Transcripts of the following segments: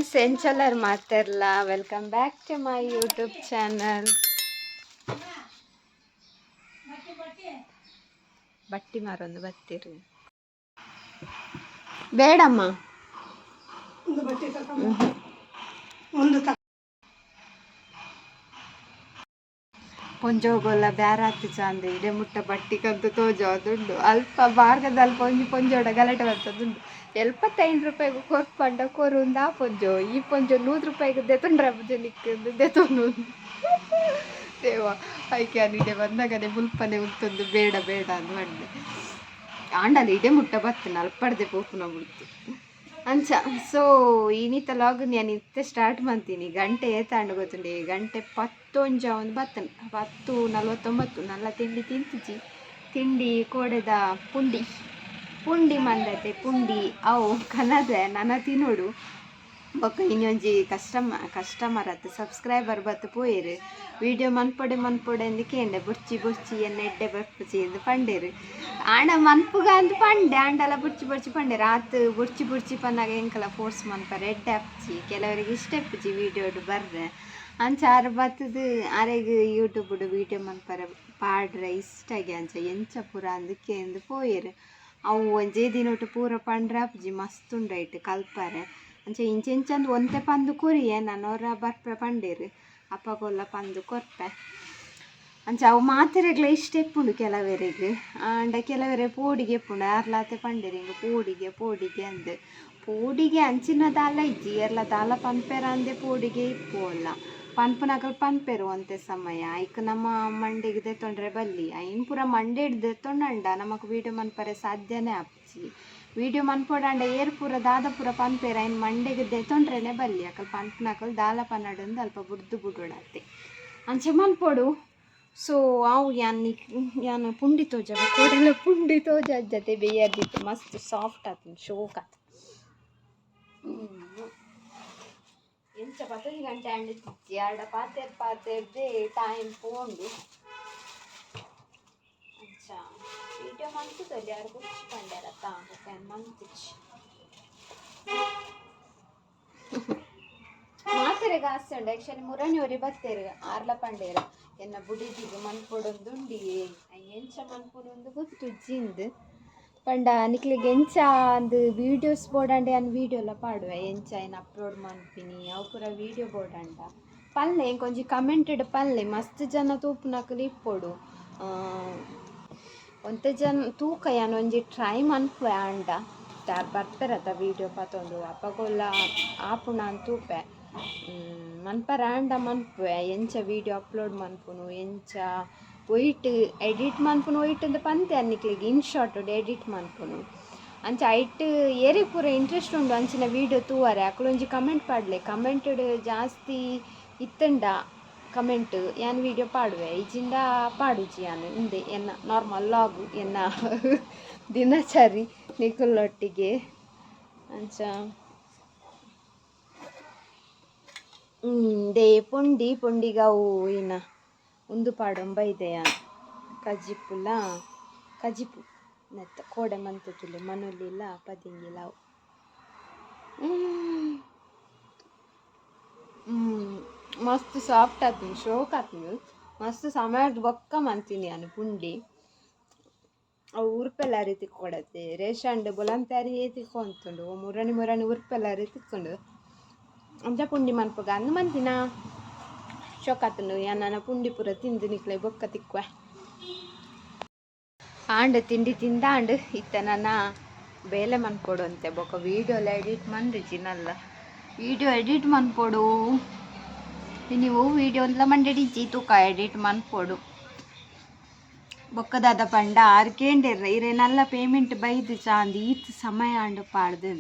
Friends ಎಂಚಲ್ಲರು ಮಾತಾರಲ್ಲ welcome back to my YouTube channel. ಬಟ್ಟಿ ಮಾರೊಂದು ಬರ್ತೀರಿ ಬೇಡಮ್ಮ ಪೊಂಜೋಗೊಲ್ಲ ಬ್ಯಾರಾತಿ ಚಂದ ಇಡೆ ಮುಟ್ಟ ಬಟ್ಟಿಗಂತೂ ತೋಜೋದುಂಡು ಅಲ್ಪ ಬಾರ್ಗದ ಅಲ್ಪ ಒಂಜಿ ಪೊಂಜೋಡ ಗಲಾಟೆ ಬರ್ತದುಂಡು. 75 ರೂಪಾಯಿಗೂ ಕೊರ್ಪಂಡ ಕೊರುಂದ ಆ ಪೊಂಜೋ ಈ ಪೊಂಜೋ 100 ರೂಪಾಯಿಗೆ ದೆತೊಂಡ್ರ ಪುಜ ನಿಕ್ಕಂದು ದೆತೊಂಡು ದೇವ ಐಕೆ ಅನಿಡೆ ಬಂದಾಗನೆ ಮುಲ್ಪನೆ ಉಂತೊಂದು ಬೇಡ ಬೇಡ ಅಂದು ಬಂದೆ ಆಂಡಲ ಇಡೆ ಮುಟ್ಟ ಬತ್ತನ ಅಲ್ಪಡ್ದೆ ಪೋಪುನ ಬಿಡ್ತು ಅಂಚ. ಸೊ ಇನ್ನಿತ ಲಾಗ್ ನಾನು ಇತ್ತೆ ಸ್ಟಾರ್ಟ್ ಮಾಡ್ತೀನಿ. ಗಂಟೆ ಏತಾಂಡು ಗೊತ್ತುಂಡೆ ಗಂಟೆ 11 ಒಂದು ಬತ್ತನ 10:49 ನಲ್ಲ ತಿಂಡಿ ತಿಂತಿಜಿ. ತಿಂಡಿ ಕೋಡೆದ ಪುಂಡಿ ಮಂದತೆ ಪುಂಡಿ ಅವು ಕನದೆ ನನ್ನ ತಿನ್ನೋಡು ಬೊಕ್ಕ ಇನ್ನೊಂಜಿ ಕಸ್ಟಮರ್ ಅತ್ತು ಸಬ್ಸ್ಕ್ರೈಬರ್ ಬತ್ತು ಪೋಯಿರು ವಿಡಿಯೋ ಮನ್ಪೊಡೆ ಅಂದು ಕೇಂಡೆ ಬುರ್ಚಿ ಎನ್ನ ಎಡ್ಡೆ ಬರ್ಪುಚಿ ಎಂದು ಪಂಡೇರು ಆಂಡ ಮನ್ಪುಗ ಅಂತ ಪಂಡೆ ಆಂಡಲ ಬುರ್ಚಿ ಪಂಡೇರು ಆತು ಬುರ್ಚಿ ಪನ್ನಾಗ ಎಂಕಲ ಫೋರ್ಸ್ ಮನ್ಪರೆ ಎಡ್ಡೆ ಹಪ್ಚಿ ಕೆಲವರಿಗೆ ಇಷ್ಟ ಹಪ್ಪಿಚಿ ವಿಡಿಯೋಡು ಬರ್ರೆ ಅಂಚ ಆರು ಬತ್ತದು ಆರೆಗ್ ಯೂಟ್ಯೂಬ್ಡು ವಿಡಿಯೋ ಮನ್ಪರೆ ಪಾಡ್ರೆ ಇಷ್ಟಾಗಿ ಅಂಚ ಎಂಚ ಪೂರ ಅಂದಕ್ಕೆ ಎಂದು ಪೋಯಿರು ಅವು ಒಂಜೇ ದಿನೊಟ್ಟು ಪೂರ ಪಂಡ್ರೆ ಅಪ್ಜಿ ಮಸ್ತ್ ಉಂಡಾಯ್ತು ಕಲ್ಪಾರೆ ಅಂಚ ಇಂಚೆಂಚಂದು ಒಂತೆ ಪಂದು ಕೊರಿಯೆ ನನ್ನವರ ಬರ್ಪೆ ಪಂಡೇರು ಅಪ್ಪಗೊಲ್ಲ ಪಂದು ಕೊರ್ಪೆ ಅಂಚ ಅವು ಮಾತೆರೆಗ್ಲ ಇಷ್ಟ ಎಪ್ಪುಂಡು ಕೆಲವರೆಗೆ ಆಂಡ ಕೆಲವರೆ ಪೋಡಿಗೆ ಎಪ್ಪುಂಡು ಆರ್ಲಾತೆ ಪಂಡೇರು ಹಿಂಗೆ ಪೋಡಿಗೆ ಅಂದು ಪೋಡಿಗೆ ಅಂಚಿನ ದಾಲ ಇಜ್ಜಿ ಎಲ್ಲ ದಾಲ ಪನ್ಪೆರ ಅಂದೆ ಪೋಡಿಗೆ ಇಪ್ಪುವಲ್ಲ ಪನ್ಪುನಕಲ್ ಪನ್ಪೆರು ಒಂತೆ ಸಮಯ ಐಕ್ ನಮ್ಮ ಮಂಡೆಗೆ ದೆತ್ತೊಂಡ್ರೆ ಬಲ್ಲಿ ಐನ್ ಪೂರ ಮಂಡೆ ಹಿಡ್ದು ದೆತ್ತೊಂಡಂಡ ನಮಕ್ ವೀಡಿಯೋ ಮನ್ಪರೆ ಸಾಧ್ಯನೇ ಆಪ್ಚಿ ವಿಡಿಯೋ ಮನ್ಪೊಡಂಡ ಏರ್ ಪೂರ ದಾದ ಪೂರ ಪನ್ಪೇರ ಐನ್ ಮಂಡೆಗೆ ದೆತ್ತೊಂಡ್ರೇನೆ ಬಲ್ಲಿ ಅಕಲ್ ಪನ್ಪುನಕಲ್ ದಾಲ ಪನ್ನಡಂದು ಅಲ್ಪ ಬುಡ್ದು ಬುಡೋಡತ್ತೆ ಅಂಚೆ ಮನ್ಪೊಡು. ಸೊ ಅವು ಯಾನು ಪುಂಡಿ ತೋಜ ಕೋಡೆಲ್ಲ ಪುಂಡಿ ತೋಜ ಅಜ್ಜತೆ ಬೇಯದಿತ್ತು ಮಸ್ತ್ ಸಾಫ್ಟ್ ಆತು ಶೋಕ್ ಆತು ಎಂಚ 10 ಗಂಟೆ ಅಂಡಿತ್ತಿಜ್ಜಿ ಆಡ ಪಾತೆರ್ದೆ ಟೈಮ್ ಪೋಂಡು ಅಂಚ ವಿಡಿಯೋ ಮನ್ಪುದಲ್ಲಿ ಯಾರು ಬುಚ್ಚಿ ಪಂಡ್ಯಾರ ತಾಂಬ ಮನ್ಪುಚ್ಚಿ ಮಾತೆರೆಗ ಆಸೆ ಉಂಡು ಆ್ಯಕ್ಚುಲಿ ಮುರಣಿಯವ್ರಿ ಬತ್ತೇರು ಆರ್ಲ ಪಂಡೇರ ಎನ್ನ ಬುಡಿದಿಗೆ ಮನ್ಪೊಡೊಂದುಂಡಿ ಎಂಚ ಮನ್ಪೊಡೊಂದು ಗೊತ್ತುಜ್ಜಿಂದು ಪಂಡ ನಿಕ್ಲಿಗೆ ಎಂಚ ಅಂದು ವೀಡಿಯೋಸ್ ಬೋಡಂಡೆ ಅನ್ ವೀಡಿಯೋ ಎಲ್ಲ ಪಾಡುವೆ ಎಂಚ ಏನು ಅಪ್ಲೋಡ್ ಮಾಡ್ತೀನಿ ಅವು ಪೂರ ವೀಡಿಯೋ ಬೋಡಂಡ ಪಲ್ಲೆ ಕೊಂಚ ಕಮೆಂಟೆಡ್ ಪಲ್ಲೆ ಮಸ್ತ್ ಜನ ತೂಪುನಕಲು ಇಪ್ಪೊಡು ಒಂತೆ ಜನ ತೂಕ ಯಾನು ಒಂಜಿ ಟ್ರೈ ಮನ್ಪುವೆ ಆಂಡ ಬರ್ಪೆರತ್ತ ವೀಡಿಯೋ ಪತ್ತೊಂದು ಅಪ್ಪಗೊಲ್ಲ ಆಪುಣ ಅಂತೂಪೆ ಮನ್ಪರ ಆಂಡ ಮನ್ಪುವೆ ಎಂಚ ವೀಡಿಯೋ ಅಪ್ಲೋಡ್ ಮನ್ಪುನು ಎಂಚ ಒಯ್ಟ್ ಎಡಿಟ್ ಮನ್ಪುನು ಒಯ್ಟ್ ಅಂತ ಪಂತೆ ಅನ್ನಿಕ್ಲಿಗೆ ಇನ್ ಶಾರ್ಟ್ ಎಡಿಟ್ ಮನ್ಪುನು ಅಂಚ ಐಟ್ ಏರಿ ಪೂರ ಇಂಟ್ರೆಸ್ಟ್ ಉಂಡು ಅಂಚಿನ ವೀಡಿಯೋ ತೂವರೆ ಅಕ್ಕಳೊಂಜಿ ಕಮೆಂಟ್ ಪಾಡ್ಲೆ ಕಮೆಂಟೆಡ್ ಜಾಸ್ತಿ ಇತ್ತಂಡ ಕಮೆಂಟ್ ಯಾನ್ ವೀಡಿಯೋ ಪಾಡುವೆ ಇಜಿಂದ ಪಾಡುಜಿ ಯಾನು ಹಿಂದೆ ಎನ್ನ ನಾರ್ಮಲ್ ಲಾಗು ಎನ್ನ ದಿನಚರಿ ನಿಖುಲ್ಲೊಟ್ಟಿಗೆ ಅಂಚ ದೇ ಪುಂಡಿಗವು ಇನ್ನ ಒಂದು ಪಾಡೊಂಬೈದೆಯ ಕಜಿಪು ನೆತ್ತ ಕೋಡೆ ಮಂತುಲೆ ಮನುಲಿಲ್ಲ ಪದಿಂಗಿಲ್ಲ ಅವು ಮಸ್ತ್ ಸಾಫ್ಟ್ ಆತೀನಿ ಶೋಕ್ ಆತೀನಿ ಮಸ್ತ್ ಸಮಯದ ಬೊಕ್ಕ ಮಂತೀನಿ ನಾನು ಪುಂಡಿ ಅವು ಉರ್ಪೆಲ್ಲಾರಿ ತಿಕ್ಕೊಡತ್ತೆ ರೇಷಂಡ್ ಬೊಲಂತ್ಯಾರಿ ತಿಕ್ಕೊಂತುಂಡು ಮುರಣಿ ಉರ್ಪೆಲ್ಲಾರಿ ತಿಕ್ಕೊಂಡು ಅಂಚ ಪುಂಡಿ ಮನ್ಪಗ ಅಂದು ಮಂತಿನ ಶೋಕಾತುಂಡು ನನ್ನ ಪುಂಡಿ ಪೂರ ತಿಂದು ನಿಕ್ಲೆ ಬೊಕ್ಕ ತಿಕ್ಕುವೆ ಆಂಡ್ ತಿಂಡಿ ತಿಂದಾಂಡ್ ಇತ್ತ ನನ್ನ ಬೇಲೆ ಮನ್ಪೊಡು ಅಂತೆ ಬೊಕ್ಕ ವೀಡಿಯೋ ಎಲ್ಲ ಎಡಿಟ್ ಮನ್ರಿಜಿ ನಲ್ಲ ವೀಡಿಯೋ ಎಡಿಟ್ ಮನ್ಪೊಡು ನೀವು ವೀಡಿಯೋ ಎಲ್ಲ ಮಂಡೆಡಿಜ್ಜಿ ತೂಕ ಎಡಿಟ್ ಮನ್ಪೊಡು ಬೊಕ್ಕದಾದ ಪಂಡ ಆರ್ಕೇಂಡೆರ್ರ ಇರೆ ನಲ್ಲ ಪೇಮೆಂಟ್ ಬೈದು ಚಾಂದಿ ಈತ್ ಸಮಯ ಅಂಡು ಪಾಡ್ದು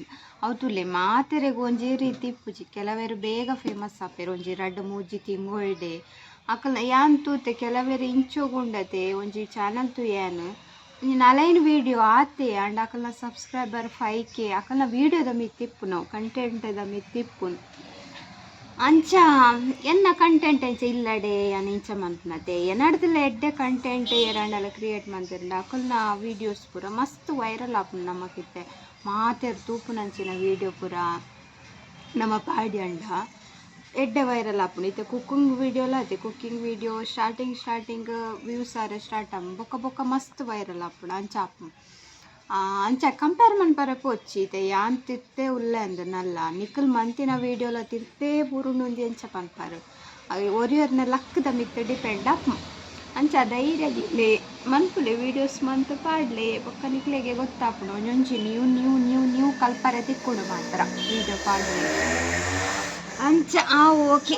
ಅವು ತುಲೆ ಮಾತೆರೆಗೆ ಒಂಜಿ ರೀತಿ ಇಪ್ಪುಜಿ ಕೆಲವೇರು ಬೇಗ ಫೇಮಸ್ ಆಪೇರು ಒಂಜಿ 2-3 ತಿಂಗೊಳ್ಡೆ ಅಕಲ್ನ ಯಾನ್ ತೂತೆ ಕೆಲವೇರು ಇಂಚೋಗುಂಡತೆ ಒಂಜಿ ಚಾನಲ್ ತುಯಾನು ನೀನು ಅಲೈನ್ ವೀಡಿಯೋ ಆತೆ ಅಂಡ್ ಅಕಲ್ನ ಸಬ್ಸ್ಕ್ರೈಬರ್ 5K ಅಕಲ್ನ ವೀಡಿಯೋದ ಮಿತ್ತಿಪ್ಪು ನಾವು ಕಂಟೆಂಟದ ಮಿತ್ತಿಪ್ಪುನು ಅಂಚ ಎನ್ನ ಕಂಟೆಂಟ್ ಎಂಚ ಇಲ್ಲಡೆ ಯಾನು ಇಂಚ ಮನ್ಪುನತೆ ಎನ್ನಡ್ದಲ್ಲ ಎಡ್ಡೆ ಕಂಟೆಂಟ್ ಎರಡಲ್ಲ ಕ್ರಿಯೇಟ್ ಮಾಡ್ತಿರಲ್ಲ ಅಕಲ್ನ ವೀಡಿಯೋಸ್ ಪೂರ ಮಸ್ತ್ ವೈರಲ್ ಆಪುನು ನಮಕಿತ್ತೆ ಮಾತೆರ್ ತೂಪುನಂಚಿನ ವೀಡಿಯೋ ಪೂರ ನಮ್ಮ ಪಾಡಿ ಅಂಡ ಎಡ್ಡೆ ವೈರಲ್ ಆಪುಂಡು ಇತ್ತೆ ಕುಕ್ಕಿಂಗ್ ವೀಡಿಯೋಲ ಅದೇ ಕುಕ್ಕಿಂಗ್ ವೀಡಿಯೋ ಸ್ಟಾರ್ಟಿಂಗ್ ವ್ಯೂಸ್ ಆರೆ ಸ್ಟಾರ್ಟ್ ಆಪುಂಡು ಬೊಕ್ಕ ಬೊಕ್ಕ ಮಸ್ತ್ ವೈರಲ್ ಆಪುಂಡು ಅಂಚ ಆಪುಂಡು ಅಂಚ ಕಂಪೇರ್ ಮನ್ಪರೆ ಪೋಚ್ಚಿ ಇತ್ತೆ ಯಾನ್ ತಿರ್ತೆ ಉಲ್ಲೆ ಅಂದು ನಲ್ಲ ನಿಖಲ್ ಮಂತಿನ ವೀಡಿಯೋಲ ತಿರ್ತೆ ಬುರುಂಡು ಎಂಚ ಪನ್ಪರು ಒರಿಯರ್ನ ಲಕ್ಕದ ಮಿತ್ತೆ ಡಿಪೆಂಡ್ ಆಪು ಅಂಚ ಧೈರ್ಯದಿಲೆ ಮನ್ಪುಲೆ ವೀಡಿಯೋಸ್ ಮಂತ್ ಪಾಡ್ಲೆ ಬೊಕ್ಕ ನಿಕ್ಲೆಗೆ ಗೊತ್ತಾಪುಂಡು ಒಂಜೊಂಜಿ ನ್ಯೂ ಕಲ್ಪರೆ ತಿಕ್ಕುಂಡು ಮಾತ್ರ ವೀಡಿಯೋ ಪಾಡ್ಲೆ ಅಂಚ ಓಕೆ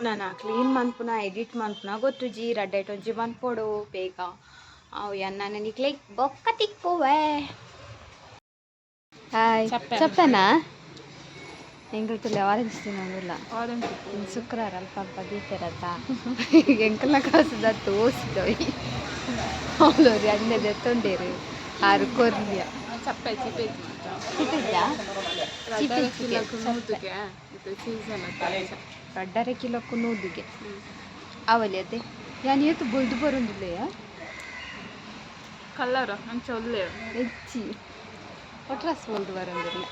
ನಾನು ಕ್ಲೀನ್ ಮನ್ಪುನ ಎಡಿಟ್ ಮನ್ಪುನ ಗೊತ್ತು ಜೀರ ಡೇಟ್ ಒಂಜಿ ಮನ್ಪೊಡು ಬೇಗ ಅವು ನಾನು ನಿಕ್ಲೆ ಬೊಕ್ಕ ತಿಕ್ಕುವೆ ಹಾಯ್ ಚಪ್ಪನಾ ಎಂಕಲ್ತುಲೆ ಆರೆಂಜ್ ತಿನ್ನೋದಿಲ್ಲ ಶುಕ್ರವಾರ ಅಲ್ಪ ಅಲ್ಪ ದೀತೆರತ್ತ ಎಂಕಲ್ಲ ಕಾಸದ ತೋಸಿದೋಯ್ ಅವಳವ್ರು ಎಣ್ಣೆದು ಎತ್ತೊಂಡೇರು ಆರು ಕೊರ್ಲಿಯ ಚಪ್ಪೆ ಚಿಪೆ ರಡ್ಡರೆ ಕಿಲೋಕ್ಕೂ ನೂದಿಗೆ ಅವಲಿ ಅದೇ ಯಾನ್ ಏತು ಬೊಯ್ದು ಬರೋದಿಲ್ಲ ಕಲ್ಲರ ಮಂಚ ಒಳ್ಳೆ ಹೆಚ್ಚಿ ಒಟ್ರಸ್ ಬೊಯ್ದು ಬರೋದಿಲ್ಲ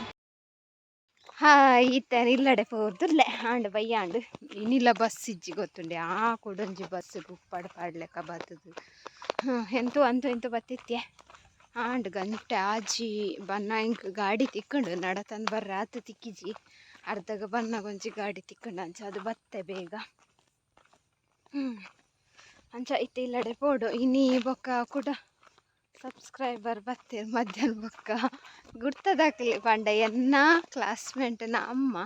ಈತ ಇಲ್ಲಡೆ ಪೋರ್ದುಲ್ಲೆ ಆಂಡ್ ಬಯ್ಯಾಂಡು ಇನ್ನಿಲ್ಲ ಬಸ್ ಇಜ್ಜಿ ಗೊತ್ತುಂಡೆ ಕೊಡೊಂಜಿ ಬಸ್ ಉಪ್ಪಾಡು ಪಾಡ್ಲೆಕ್ಕ ಬರ್ತದು ಎಂತೂ ಇಂತು ಬತ್ತಿತ್ಯೆ ಆಂಡ್ ಗಂಟೆ ಆಜಿ ಬನ್ನ ಇಂಕ್ ಗಾಡಿ ತಿಕ್ಕಂಡು ನಡತಂದು ಬರ್ರ ಆತು ತಿಕ್ಕಿಜಿ ಅರ್ಧಗ ಬನ್ನಗೊಂಜಿ ಗಾಡಿ ತಿಕ್ಕಂಡು ಅಂಚ ಅದು ಬತ್ತೆ ಬೇಗ ಅಂಚ ಇತ್ತೆ ಇಲ್ಲಡೆ ಪೋಡು ಇನ್ನಿ ಬೊಕ್ಕ ಕೂಡ ಸಬ್ಸ್ಕ್ರೈಬರ್ ಬತ್ತೇರು ಮಧ್ಯಾಹ್ನ ಬೊಕ್ಕ ಗುರ್ತದಾಕಲಿ ಪಂಡ ಎನ್ನ ಕ್ಲಾಸ್ಮೇಟ್ನ ಅಮ್ಮ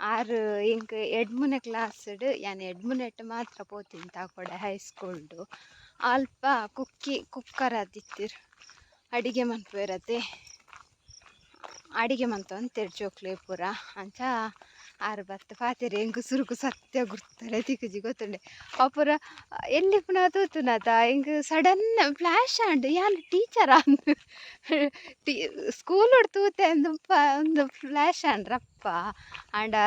ಆರು ಇಂಕ್ ಎಡ್ಮುನೆ ಕ್ಲಾಸ್ಡ್ ಯಾನ್ ಎಡ್ಮುನೆಟ್ ಮಾತ್ರ ಪೋತೀನಿ ತಾಕೊಡೆ ಹೈಸ್ಕೂಲ್ಡು ಅಲ್ಪ ಕುಕ್ಕರ್ ಆದಿತ್ತಿರು ಅಡಿಗೆ ಮನ್ಪುವೆರತೆ ಅಡಿಗೆ ಮಂತು ಅಂತೇಳಿ ಜೋಕ್ಲೆ ಪೂರ ಅಂಚ ಆರು ಬತ್ತು ಪಾತೆರೆ ಹೆಂಗೆ ಸುರುಕು ಸತ್ಯ ಗುರ್ತಾರೆ ತಿಕ್ಕುಜಿ ಗೊತ್ತುಂಡೆ ಅಪುರ ಎಲ್ಲಿ ಪುನಃ ತೂತುನತ ಹಿಂಗೆ ಸಡನ್ ಫ್ಲ್ಯಾಶ್ ಆಂಡು ಯಾನು ಟೀಚರ ಅಂದು ಸ್ಕೂಲ್ ತೂತೆ ಅಂದು ಒಂದು ಫ್ಲ್ಯಾಶ್ ಆಂಡ್ರಪ್ಪ ಆಂಡ್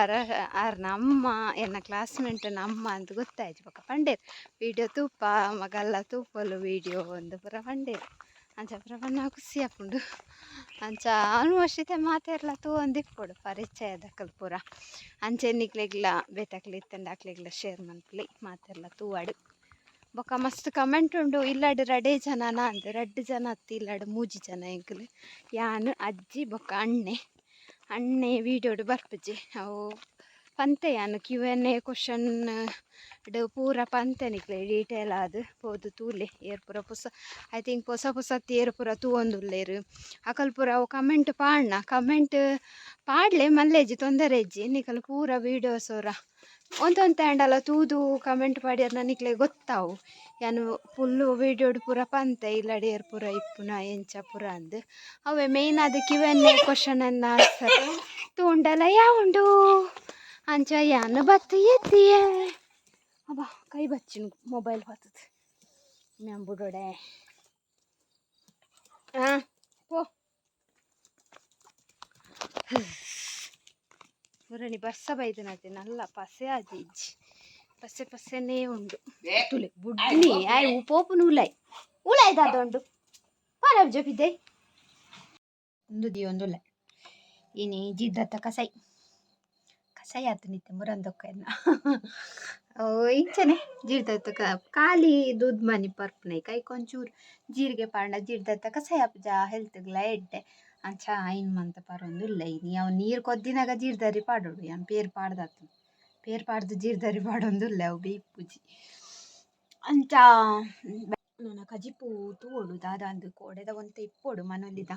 ಆರ್ನ ಅಮ್ಮ ಎನ್ನ ಕ್ಲಾಸ್ಮೇಟ್ನ ಅಮ್ಮ ಅಂತ ಗೊತ್ತಾಯ್ತು ಪಕ್ಕ ಪಂಡೇರು ವೀಡಿಯೋ ತೂಪ ಮಗಲ್ಲ ತೂಪಲು ವೀಡಿಯೋ ಒಂದು ಪೂರ ಪಂಡೇರು ಅಂಚ ಪೂರ ಬನ್ನ ಖುಷಿ ಆಪುಂಡು ಅಂಚ ಆಲ್ಮೋಸ್ಟ್ ಇತ್ತೆ ಮಾತೆರ್ಲ ತೂ ಒಂದಿಪ್ಪೊಡು ಪರಿಚಯದಕ್ಕಲ್ ಪೂರ ಅಂಚೆ ನಿಕ್ಲೆಗ್ಲ ಬೇತಕ್ಲೆ ಇತ್ತಂಡಾಕ್ಲೆಗ್ಲ ಶೇರ್ ಮನ್ಪುಲಿ ಮಾತೆರ್ಲ ತೂವಾಡು ಬೊಕ್ಕ ಮಸ್ತ್ ಕಮೆಂಟ್ ಉಂಡು ಇಲ್ಲಡ್ ರಡೇ ಜನನ ಅಂದು 2 ಜನ ಅತ್ತಿ ಇಲ್ಲಡ್ 3 ಜನ ಎಂಕುಲು ಯಾನು ಅಜ್ಜಿ ಬೊಕ್ಕ ಅಣ್ಣೆ ವೀಡಿಯೋಡು ಬರ್ಪುಜಿ ಅವು ಪಂತೆ ಯಾನು Q&A ಕ್ವಶನ್ ಪೂರ ಪಂತೆ ನಿಕ್ಲೆ ಡೀಟೇಲ್ ಆದು ಪೋದು ತೂಲೆ ಏರ್ ಪೂರ ಐ ಥಿಂಕ್ ಪೊಸ ಏರು ಪೂರ ತೂವೊಂದುಲ್ಲೇರು ಅಕಲ್ ಪೂರ ಅವು ಕಮೆಂಟ್ ಪಾಡ್ಲೆ ಮಲ್ಲೆಜ್ಜಿ ತೊಂದರೆ ಇಜ್ಜಿ ನಿಕಲ್ ಪೂರ ವೀಡಿಯೋಸ್ ಅವರ ಒಂದೊಂದು ಹ್ಯಾಂಡಲ ತೂದು ಕಮೆಂಟ್ ಪಾಡ್ಯಾರ ನಿಕ್ಲೆ ಗೊತ್ತಾವು ಯಾನು ಫುಲ್ಲು ವೀಡಿಯೋಡು ಪೂರ ಪಂತೆ ಇಲ್ಲಡೆ ಏರ್ ಪೂರ ಇಪ್ಪುನ ಎಂಚ ಪೂರ ಅಂದು ಅವೇ ಮೇಯ್ನ್ ಅದು Q&A ಕ್ವಶನ್ ಅನ್ನ ಆನ್ಸರ್ ತೂಂಡಲ ಯಾವುಂಡು ಅಂಚ ಯಾನು ಬತ್ತು ಎತ್ತಿಯೇ ಅಬ್ಬಾ ಕೈ ಬಚ್ಚಿನ ಮೊಬೈಲ್ ಬರ್ತದೆ ಮ್ಯಾಮ್ ಬುಡೋಡೆ ಪೋ ಮುರಣಿ ಬಸ್ಸ ಬೈದನತೆ ನಲ್ಲ ಪಸೆ ಆದಿ ಇಜ್ಜಿ ಪಸೆನೇ ಉಂಡು ತುಲೆ ಬುಡ್ನಿ ಆಯ್ ಉಪೋಪುನು ಉಲಾಯ್ ದಾದೊಂಡು ಪಾರ ಜಪಿದ್ದೆ ಒಂದು ಒಂದುಲ್ಲ ಇನಿ ಜಿದ್ದತ್ತ ಕಸೈ ಆತು ನಿತ್ಯ ಮುರಂದೊಕ್ಕ ಎನ್ನ ಇಂಚನೆ ಜೀರ್ದತ್ತ ಖಾಲಿ ದೂದ್ ಮನಿ ಪರ್ಪನೆ ಕೈ ಕೊಂಚೂರು ಜೀರಿಗೆ ಪಾಂಡ ಜೀರ್ದತ್ತ ಕಸೈ ಅಪ್ಜ ಹೆಲ್ತ್ಗ್ಲ ಎಡ್ಡೆ ಅಂಚ ಐನ್ ಮಂತ ಪರೊಂದುಲ್ಲ ಇನಿ ಅವು ನೀರು ಕೊದ್ದಿನಾಗ ಜೀರ್ದರಿ ಪಾಡೋಡು ಯಾನ್ ಪೇರ್ ಪಾಡ್ದು ಜೀರ್ದರಿ ಪಾಡೊಂದುಲ್ಲ ಅವು ಬೇಯ್ಪುಜಿ ಅಂಚ ನನ್ನ ಕಜಿಪು ತೂವೋಡು ದಾದಂದು ಕೋಡೆದ ಒಂತ ಇಪ್ಪೋಡು ಮನೊಲಿದ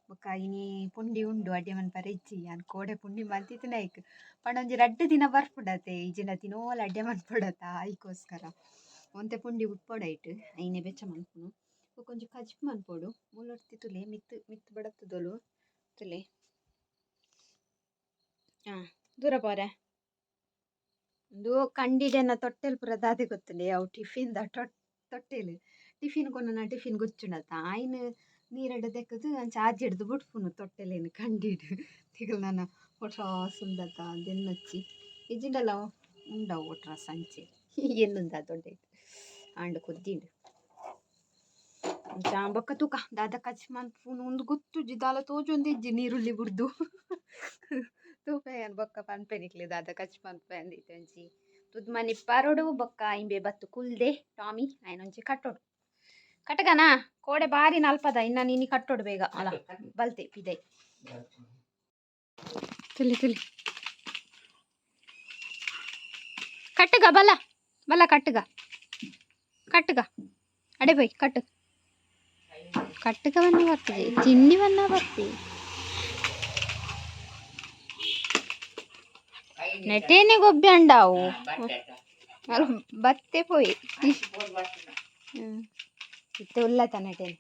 ಬೊಕ್ಕ ಇನಿ ಪುಂಡಿ ಉಂಡು ಅಡ್ಡೆ ಮನ್ಪರೆ ಇಜ್ಜಿ ಯಾನ್ ಕೋಡೆ ಪುಂಡಿ ಮಲ್ತಿತ್ತಿನ ಐಕ್ ಪಂಡೊಂಜಿ 2 ದಿನ ಬರ್ಪುಡತೆ ಇಜಿನ ತಿನೋಲ ಅಡ್ಡೆ ಮನ್ಪೊಡತ ಐಕೋಸ್ಕರ ಒಂತೆ ಪುಂಡಿ ಉಟ್ಪೊಡೈಟ್ ಐನೆ ಬೆಚ್ಚ ಮನ್ಪುನು ಬೊಕೊಂಜಿ ಕಜಿಪ್ ಮನ್ಪೊಡು ಮೂಲೊಡ್ತಿ ತುಲೆ ಮಿತ್ ಬಡತದೊಲು ತುಲೆ ದೂರ ಪೋರೆ ಒಂದು ಕಂಡಿಡೆನ ತೊಟ್ಟೆಲ್ ಪೂರ ದಾದೆ ಗೊತ್ತುಂಡೆ ಅವು ಟಿಫಿನ್ದ ತೊಟ್ಟೆಲು ಟಿಫಿನ್ ಕೊನ ಟಿಫಿನ್ ಗುಚ್ಚುಂಡತ ಆಯ್ನ ನೀರಡು ದೆಕ್ಕದು ಅಂಚ ಆಜಿಡ್ದು ಬುಡ್ಪುನು ತೊಟ್ಟೆಲೇನು ಕಂಡಿಡು ತಿಗಲ್ ನನ್ನ ಒಟ್ರಾಸ್ ಉಂಡತ ದೆನ್ನೊಚ್ಚಿ ಇಜಿಂಡಲ ಉಂಡವು ಒಟ್ರಾಸ್ ಅಂಚೆ ಎನ್ನುಂದ ದೊಡ್ಡೈತು ಆಂಡ್ ಕೊದ್ದಿಂಡು ಅಂಚ ಬೊಕ್ಕ ತೂಕ ದಾದ ಕಚ್ ಮನ್ಪುನು ಒಂದು ಗೊತ್ತುಜಿ ದಾಲ ತೋಜೊಂದಿಜ್ಜಿ ನೀರುಳ್ಳಿ ಬುಡ್ದು ಬೊಕ್ಕ ಪನ್ಪೆನಿಕ್ಲೆ ದಾದ ಕಚ್ ಪನ್ಪೆ ಅಂದಿತ್ತಂಜಿ ತುದ್ ಮನಿ ಪರೋಡು ಬೊಕ್ಕ ಇಂಬೆ ಬತ್ತು ಕುಲ್ದೆ ಟಾಮಿ ಆಯ್ನೊಂಜಿ ಕಟ್ಟೋಡು ಕಟ್ಟಗನಾ ಕೋಡೆ ಬಾರಿ ನಲ್ಪದ ಇನ್ನ ನೀನಿ ಕಟ್ಟೋಡು ಬೇಗ ಅಲ ಬಲ್ತೆ ಪಿದೈ ತುಲಿ ತುಲಿ ಕಟ್ಟಗ ಬಲ ಬಲ ಕಟ್ಟಗ ಕಟ್ಟಗ ಅಡೆ ಬೈ ಕಟ್ಟು ಕಟ್ಟಗವನ್ನ ಬರ್ತದೆ ತಿಂಡಿವನ್ನ ಬರ್ತಿ ನೆಟೇನೆ ಗೊಬ್ಬೆ ಅಂಡಾವು ಬತ್ತೆ ಪೋಯಿ ಇತ್ತೆ ಉಲ್ಲತ ನೆಟೇನೆ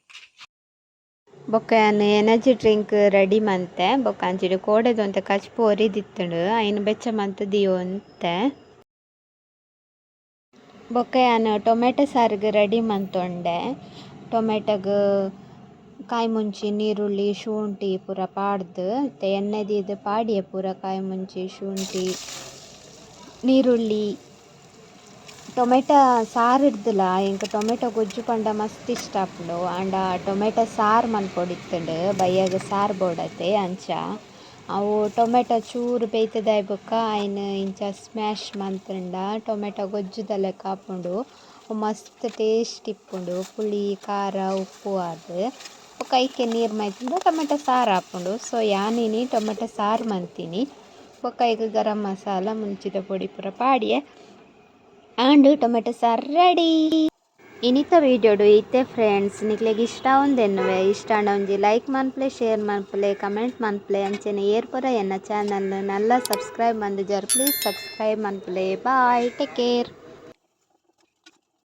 ಬೊಕ್ಕ ಎನರ್ಜಿ ಡ್ರಿಂಕ್ ರೆಡಿ ಮಂತೆ ಬೊಕ್ಕ ಅಂಚಿಡು ಕೋಡೆದು ಅಂತ ಕಚ್ಪು ಒರಿದಿತ್ತುಂಡು ಅಯ್ನ ಬೆಚ್ಚ ಮಂತ್ ದಿಯೋ ಅಂತೆ ಬೊಕ್ಕ ಟೊಮೆಟೊ ಸಾರಿಗೆ ರೆಡಿ ಮಂತೊಂಡೆ ಟೊಮೆಟೊಗ್ ಕಾಯಿ ಮುಂಚಿ ನೀರುಳ್ಳಿ ಶುಂಠಿ ಪೂರ ಪಾಡ್ದು ಎಣ್ಣೆ ದೀದು ಪಾಡಿಯೆ ಪೂರ ಕಾಯಿ ಮುಂಚಿ ಶುಂಠಿ ನೀರುಳ್ಳಿ ಟೊಮೆಟೊ ಸಾರು ಇಡ್ದಿಲ್ಲ ಇಂಕ ಟೊಮೆಟೊ ಗೊಜ್ಜು ಪಂಡ ಮಸ್ತ್ ಇಷ್ಟ ಆಪುಂಡು ಆಂಡ ಟೊಮೆಟೊ ಸಾರು ಮನ್ಪೊಡಿತ್ತುಂಡು ಬಯ್ಯಾಗ ಸಾರು ಬೋಡತೆ ಅಂಚ ಅವು ಟೊಮೆಟೊ ಚೂರು ಬೇಯ್ತದಾಯ್ ಬೊಕ್ಕ ಆಯ್ನ ಇಂಚ ಸ್ಮ್ಯಾಶ್ ಮಂತುಂಡ ಟೊಮೆಟೊ ಗೊಜ್ಜುದ ಲೆಕ್ಕ ಆಪುಂಡು ಮಸ್ತ್ ಟೇಸ್ಟ್ ಇಪ್ಪುಂಡು ಪುಳಿ ಖಾರ ಉಪ್ಪು ಆದ್ ಬೊಕ್ಕ ಐಕೆ ನೀರು ಮೈತುಂಡ ಟೊಮೆಟೊ ಸಾರು ಆಪುಂಡು ಸೊ ಯಾನಿನಿ ಟೊಮೆಟೊ ಸಾರು ಮಂತೀನಿ ಬೊಕ್ಕ ಈಗ ಗರಂ ಮಸಾಲ ಮುಂಚಿದ ಪೊಡಿ ಪೂರ ಪಾಡಿಯೆ ಆಂಡ್ ಟೊಮೆಟೊ ಸಾರು ರೆಡಿ. ಇನಿತ ವೀಡಿಯೋಡು ಇತ್ತೆ ಫ್ರೆಂಡ್ಸ್ ನಿಕ್ಲೆಗ್ ಇಷ್ಟ ಒಂದೆನ್ನುವೆ ಇಷ್ಟ ಒಂಜಿ ಲೈಕ್ ಮನ್ಪ್ಲೆ ಶೇರ್ ಮನ್ಪ್ಲೆ ಕಮೆಂಟ್ ಮನ್ಪ್ಲೆ ಅಂಚೆನೆ ಏರ್ಪುರ ಎನ್ನ ಚಾನಲ್ ನಲ್ಲ ಸಬ್ಸ್ಕ್ರೈಬ್ ಮಂದಿಜರ್ ಪ್ಲೀಸ್ ಸಬ್ಸ್ಕ್ರೈಬ್ ಮನ್ಪ್ಲೆ ಬಾಯ್ ಟೇಕ್ ಕೇರ್.